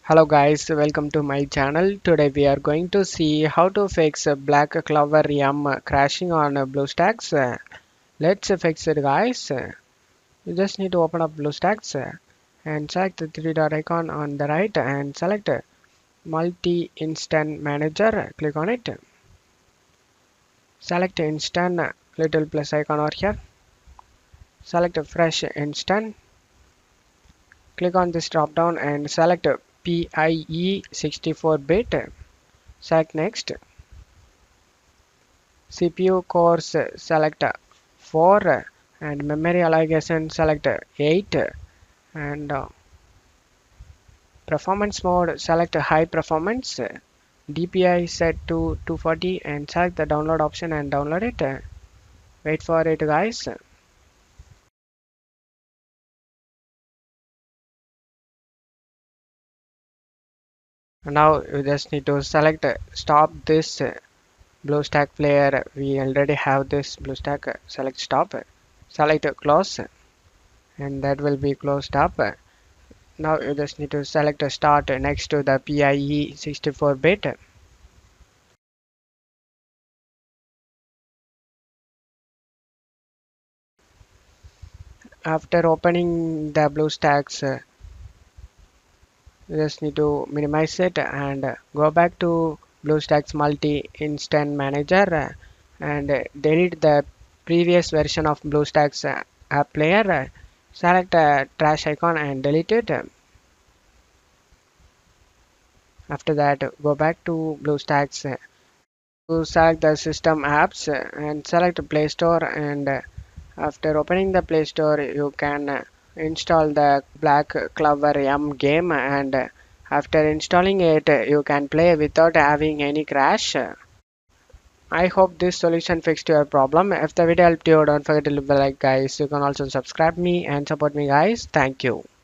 Hello guys, welcome to my channel. Today we are going to see how to fix Black Clover M crashing on Bluestacks. Let's fix it guys. You just need to open up Bluestacks and select the three dot icon on the right and select multi-instant manager. Click on it. Select instant little plus icon over here. Select fresh instant. Click on this drop down and select PIE 64-bit. Select next. CPU cores select 4 and memory allocation select 8 and performance mode select high performance. DPI set to 240 and select the download option and download it. Wait for it guys. Now you just need to select stop this BlueStack player. We already have this BlueStack. Select stop. Select close and that will be closed up. Now you just need to select a start next to the PIE 64-bit. After opening the BlueStacks, you just need to minimize it and go back to BlueStacks multi-instant manager and delete the previous version of BlueStacks app player. Select a trash icon and delete it. After that, go back to BlueStacks to select the system apps and select Play Store, and after opening the Play Store you can install the Black Clover M game, and after installing it you can play without having any crash. I hope this solution fixed your problem. If the video helped you, don't forget to leave a like guys. You can also subscribe me and support me guys. Thank you.